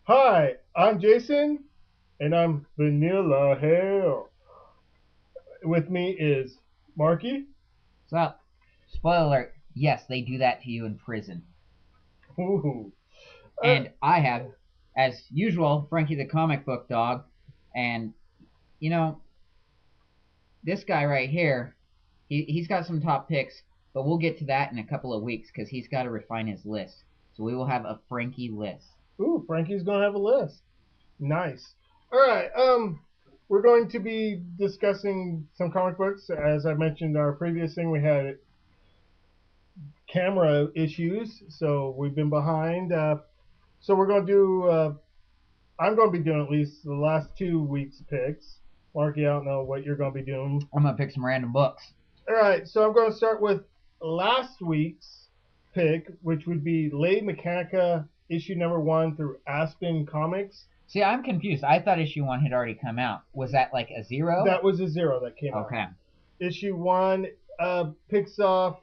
Hi, I'm Jason, and I'm Vanilla Hale. With me is Marky. So, spoiler alert, yes, they do that to you in prison. Ooh. Uh, And I have, as usual, Frankie the comic book dog. And, you know, this guy right here, he's got some top picks, but we'll get to that in a couple of weeks because he's got to refine his list. So we will have a Frankie list. ooh, Frankie's gonna have a list. Nice. All right. We're going to be discussing some comic books. As I mentioned, our previous thing we had camera issues, so we've been behind. So we're going to do. I'm going to be doing at least the last 2 weeks picks. Marky, I don't know what you're going to be doing. I'm going to pick some random books. All right, so I'm going to start with last week's pick, which would be Lady Mechanika issue number 1 through Aspen Comics. See, I'm confused. I thought issue 1 had already come out. Was that like a zero? That was a zero that came out. Okay. Issue 1 picks up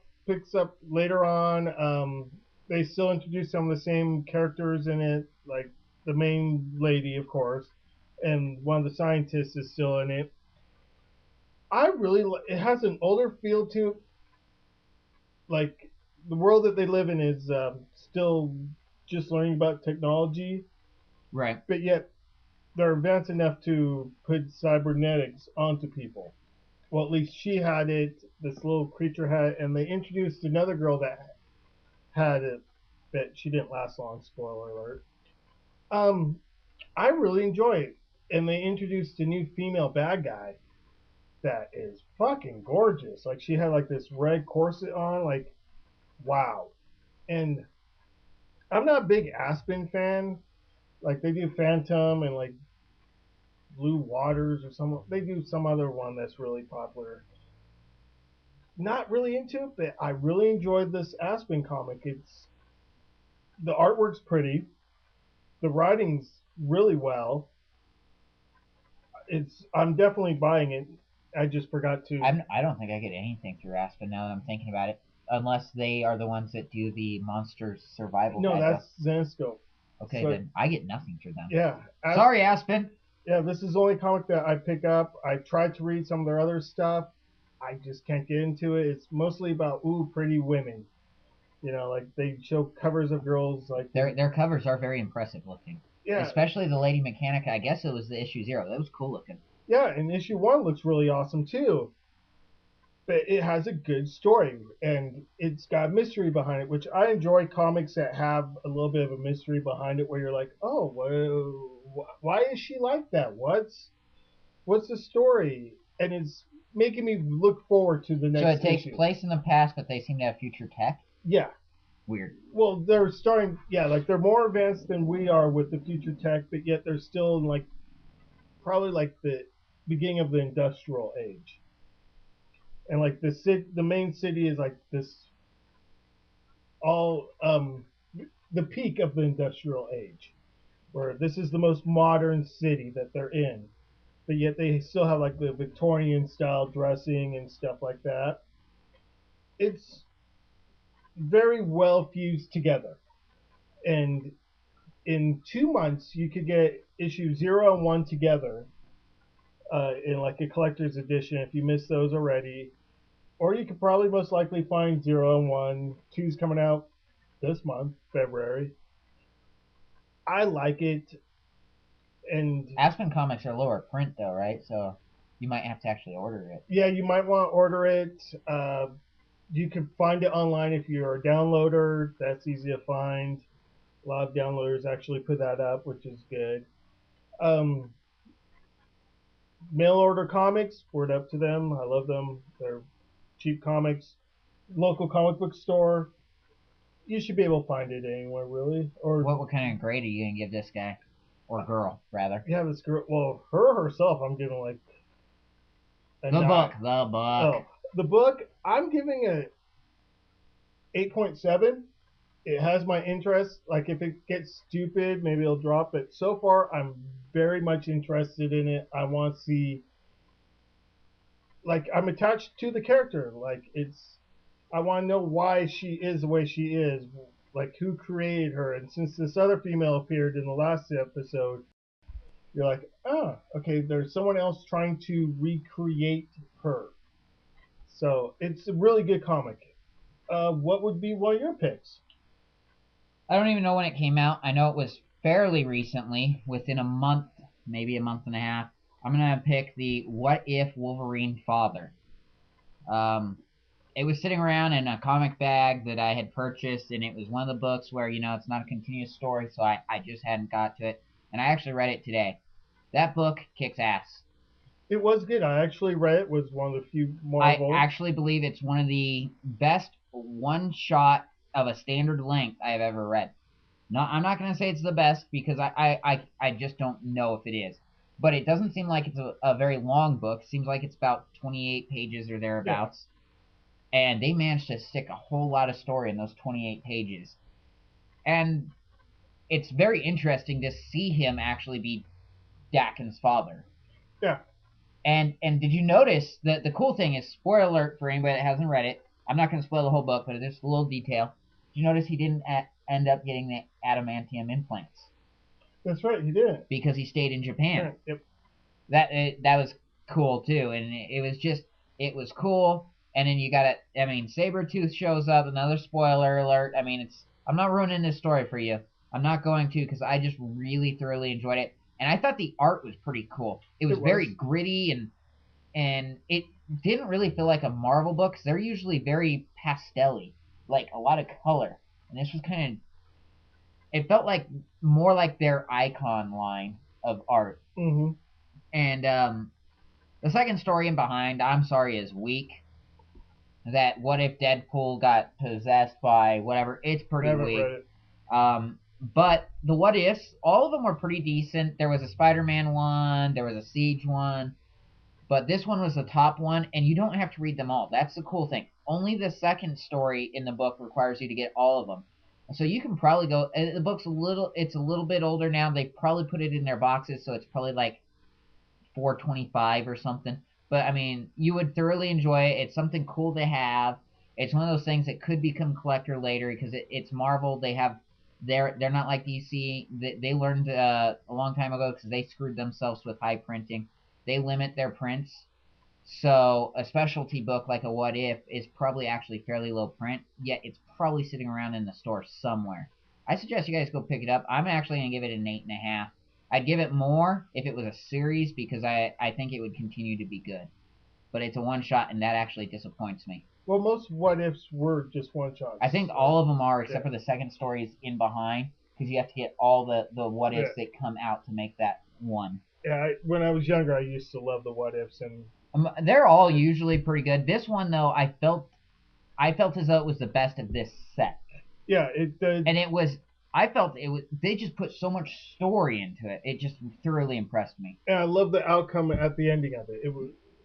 later on. They still introduce some of the same characters in it, like the main lady, of course, and one of the scientists is still in it. It has an older feel to, like, the world that they live in is still just learning about technology, Right. but yet they're advanced enough to put cybernetics onto people. Well, at least she had it. This little creature had it, and they introduced another girl that had it, but she didn't last long. Spoiler alert. Um, I really enjoy it, and they introduced a new female bad guy that is fucking gorgeous. Like she had like this red corset on, like wow. And I'm not a big Aspen fan. Like they do Phantom and like Blue Waters or some. They do some other one that's really popular. Not really into it, but I really enjoyed this Aspen comic. It's the artwork's pretty, the writing's really well. I'm definitely buying it. I just forgot to. I don't think I get anything through Aspen now that I'm thinking about it, unless they are the ones that do the Monsters Survival No, Guide, though. that's Zanscope. Okay, So then I get nothing through them. yeah, Sorry, Aspen. yeah. This is the only comic that I pick up. I tried to read some of their other stuff. I just can't get into it. It's mostly about pretty women. Like they show covers of girls like Their covers are very impressive looking, yeah, especially the Lady Mechanica. I guess it was the issue zero. That was cool looking. yeah. And issue 1 looks really awesome too. But it has a good story and it's got mystery behind it, which I enjoy comics that have a little bit of a mystery behind it, where you're like, oh, well, why is she like that? What's the story? And it's making me look forward to the So it next takes issue. place in the past, but they seem to have future tech. Yeah. Weird. Well, they're starting. Yeah, like they're more advanced than we are with the future tech, but yet they're still in like probably like the beginning of the industrial age. And like the main city is like this all the peak of the industrial age, where this is the most modern city that they're in, but yet they still have like the Victorian style dressing and stuff like that. It's very well fused together, and in 2 months you could get issue 0 and 1 together in like a collector's edition if you missed those already, or you could probably most likely find 0 and 1. Two's coming out this month, February. I like it, and Aspen comics are lower print though, right? So you might have to actually order it. yeah, you might want to order it. You can find it online if you're a downloader. That's easy to find. A lot of downloaders actually put that up, which is good. Um, Mail order comics, word up to them. I love them. They're cheap comics. Local comic book store. You should be able to find it anywhere, really. Or What kind of grade are you gonna give this guy or girl rather? yeah, this girl. Well, her herself, I'm giving like a The nine. book, the book. Oh, the book, I'm giving a 8.7. It has my interest. Like if it gets stupid, maybe it'll drop. But so far, I'm very much interested in it. I want to see. Like I'm attached to the character. Like I want to know why she is the way she is. like who created her. And since this other female appeared in the last episode, you're like, ah, okay, there's someone else trying to recreate her. So it's a really good comic. What would be one of your picks? I don't even know when it came out. I know it was fairly recently, within a month, maybe a month and a half. I'm gonna pick the What If Wolverine Father. Um, it was sitting around in a comic bag that I had purchased, and it was one of the books where it's not a continuous story, so I just hadn't got to it. And I actually read it today. That book kicks ass. It was good. I actually read it. Was one of the few I Marvel. actually believe it's one of the best one shot of a standard length I have ever read. No, I'm not going to say it's the best because I just don't know if it is. But it doesn't seem like it's a very long book. It seems like it's about 28 pages or thereabouts. Yeah. And they managed to stick a whole lot of story in those 28 pages. And it's very interesting to see him actually be Daken's father. Yeah. And did you notice that the cool thing is, spoiler alert for anybody that hasn't read it, I'm not going to spoil the whole book, but there's a little detail. Did you notice he didn't end up getting the adamantium implants? That's right, he didn't. Because he stayed in Japan. Yep. That was cool too, and it was cool. And then you got it. I mean, Sabretooth shows up. Another spoiler alert. I mean, I'm not ruining this story for you. I'm not going to, because I just really thoroughly enjoyed it, and I thought the art was pretty cool. It was very gritty, and it didn't really feel like a Marvel book, because they're usually very pastel-y, like a lot of color. And this was kind of, it felt like more like their icon line of art. Mm-hmm. And the second story in behind, I'm sorry, is weak. That what if Deadpool got possessed by whatever? It's pretty weak. Read it. But the what ifs, all of them were pretty decent. There was a Spider-Man one, there was a Siege one, but this one was the top one, and you don't have to read them all. That's the cool thing. Only the second story in the book requires you to get all of them. So you can probably go. The book's it's a little bit older now. They probably put it in their boxes, so it's probably like $4.25 or something. But I mean, you would thoroughly enjoy it. It's something cool to have. It's one of those things that could become collector later, because it's Marvel. They're not like DC. They learned a long time ago, because they screwed themselves with high printing. They limit their prints. So a specialty book like a What If is probably actually fairly low print, yet it's probably sitting around in the store somewhere. I suggest you guys go pick it up. I'm actually going to give it an 8.5. I'd give it more if it was a series, because I think it would continue to be good. But it's a one shot, and that actually disappoints me. Well, most what ifs were just one shots. I think all of them are, except for the second stories in behind, because you have to get all the what ifs that come out to make that one. Yeah, when I was younger, I used to love the what ifs, and they're all usually pretty good. This one though, I felt as though it was the best of this set. Yeah, it did. And it was. I felt it was. They just put so much story into it. It just thoroughly impressed me. And I love the outcome at the ending of it.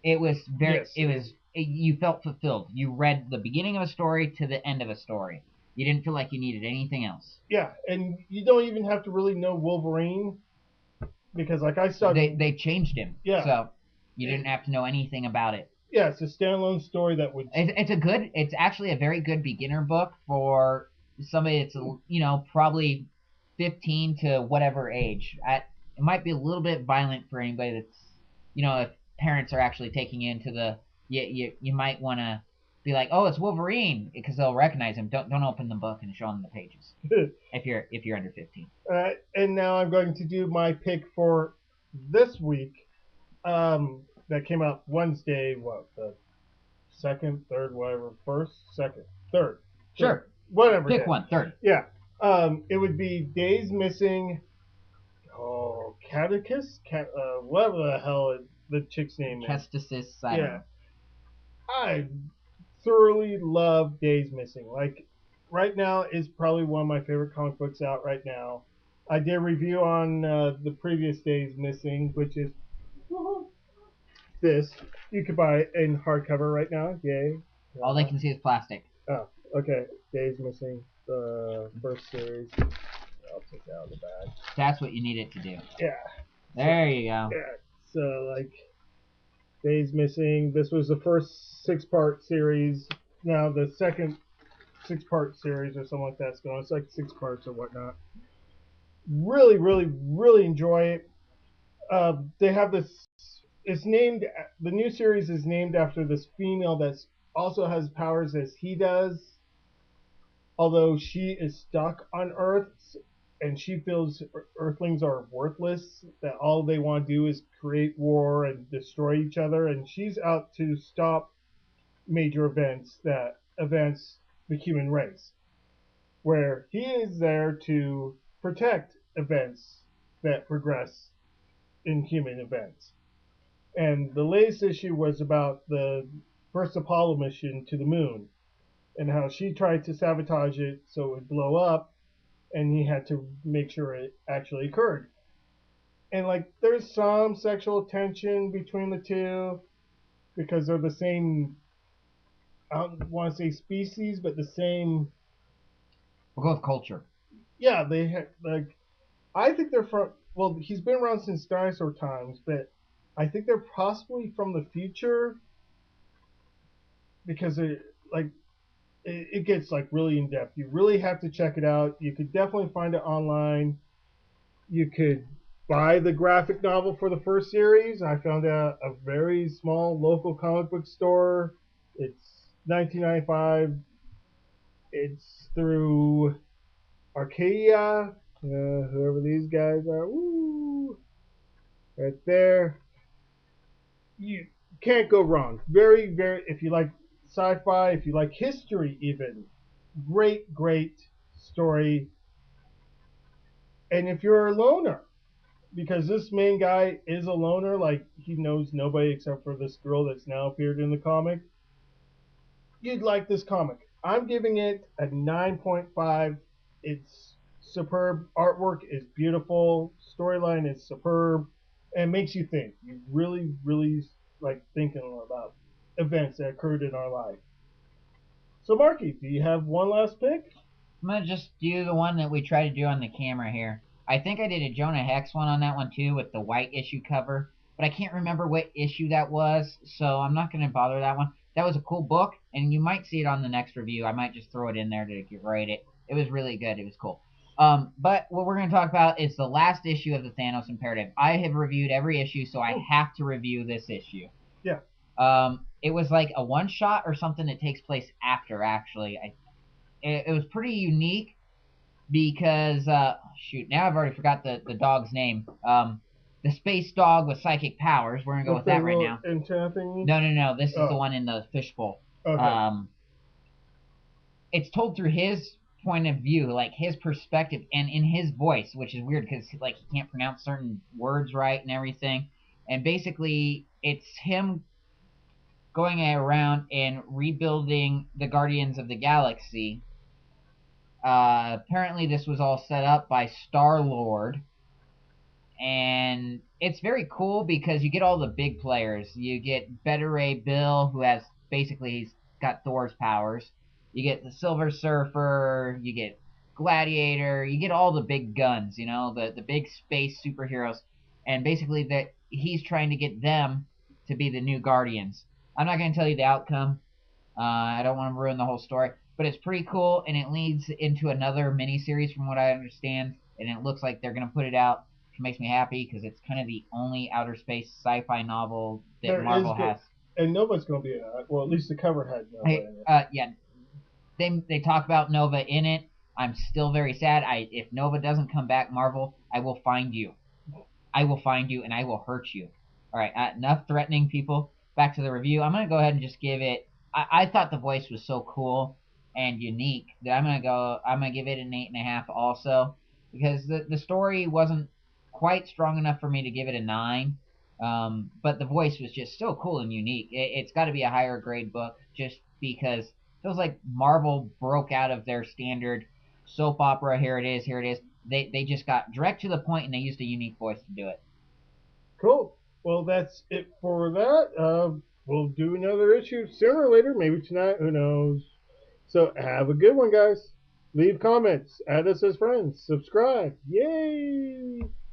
It was very. Yes. It was. You felt fulfilled. You read the beginning of a story to the end of a story. You didn't feel like you needed anything else. Yeah, and you don't even have to really know Wolverine, because like I saw they changed him. Yeah. So you didn't have to know anything about it. Yeah, it's a standalone story that would. It's actually a very good beginner book for somebody that's probably 15 to whatever age. It might be a little bit violent for anybody that's if parents are actually taking you into the you might want to be like, oh, it's Wolverine, because they'll recognize him. Don't open the book and show them the pages if you're under 15. And now I'm going to do my pick for this week. That came out Wednesday. What, the second, third, whatever, first, second, third. Sure. Whatever. Pick one, third. Yeah. It would be Days Missing. Oh, Catechus? Whatever the hell the chick's name is. Kestus. Yeah. I thoroughly love Days Missing. Like, right now is probably one of my favorite comic books out right now. I did a review on the previous Days Missing, which is this. You could buy it in hardcover right now. Yay. All they can see is plastic. Oh, okay. Days Missing, the first series. I'll take it out of the bag. That's what you need it to do. Yeah. There you go. Yeah. So, like, Days Missing. This was the first 6-part series. Now, the second 6-part series or something like that's going. It's like 6 parts or whatnot. Really, really, really enjoy it. They have this. It's named. The new series is named after this female that also has powers as he does, although she is stuck on Earth and she feels Earthlings are worthless, that all they want to do is create war and destroy each other, and she's out to stop major events that advance the human race, where he is there to protect events that progress in human events. And the latest issue was about the first Apollo mission to the moon and how she tried to sabotage it so it would blow up, and he had to make sure it actually occurred. And like, there's some sexual tension between the two because they're the same. I don't want to say species, but the same. We'll go with culture. Yeah, they had like. I think they're from. Well, he's been around since dinosaur times, but I think they're possibly from the future because it gets like really in depth. You really have to check it out. You could definitely find it online. You could buy the graphic novel for the first series. I found a very small local comic book store. It's 1995. It's through Arcadia, whoever these guys are. Woo, right there. You can't go wrong. Very, very. If you like sci-fi, if you like history, even great, great story. And if you're a loner, because this main guy is a loner, like he knows nobody except for this girl that's now appeared in the comic, you'd like this comic. I'm giving it a 9.5. It's superb. Artwork is beautiful. Storyline is superb, and makes you think. You really, really like thinking about events that occurred in our life. So, Marky, do you have one last pick? I'm gonna just do the one that we try to do on the camera here. I think I did a Jonah Hex one on that one too with the white issue cover, but I can't remember what issue that was, so I'm not gonna bother that one. That was a cool book, and you might see it on the next review. I might just throw it in there to grade it. It was really good. It was cool. But what we're going to talk about is the last issue of the Thanos Imperative. I have reviewed every issue, so I have to review this issue. Yeah. It was like a one shot or something that takes place after. Actually, it was pretty unique because shoot, now I've already forgot the dog's name. The space dog with psychic powers. We're gonna go with that right now. Antenna thingy? No. This is the one in the fishbowl. Okay. It's told through his point of view, like his perspective, and in his voice, which is weird because like he can't pronounce certain words right and everything. And basically, it's him going around and rebuilding the Guardians of the Galaxy. Apparently, this was all set up by Star-Lord, and it's very cool because you get all the big players. You get Beta Ray Bill, who has basically he's got Thor's powers. You get the Silver Surfer. You get Gladiator. You get all the big guns. You know the big space superheroes, and basically that he's trying to get them to be the new Guardians. I'm not going to tell you the outcome. I don't want to ruin the whole story, but it's pretty cool, and it leads into another miniseries from what I understand, and it looks like they're going to put it out, which makes me happy because it's kind of the only outer space sci-fi novel that There Marvel is has. And Nova's going to be in it. Well, at least the cover had Nova in it. Yeah, they talk about Nova in it. I'm still very sad. If Nova doesn't come back, Marvel, I will find you. I will find you and I will hurt you. All right, enough threatening, people. Back to the review. I'm gonna go ahead and just give it. I thought the voice was so cool and unique that I'm gonna go. I'm gonna give it an 8.5 also because the story wasn't quite strong enough for me to give it a 9. But the voice was just so cool and unique. It's got to be a higher grade book just because it feels like Marvel broke out of their standard soap opera. Here it is. Here it is. They just got direct to the point and they used a unique voice to do it. Cool. Well, that's it for that. We'll do another issue sooner or later, maybe tonight, who knows. So have a good one, guys. Leave comments, add us as friends, subscribe. Yay!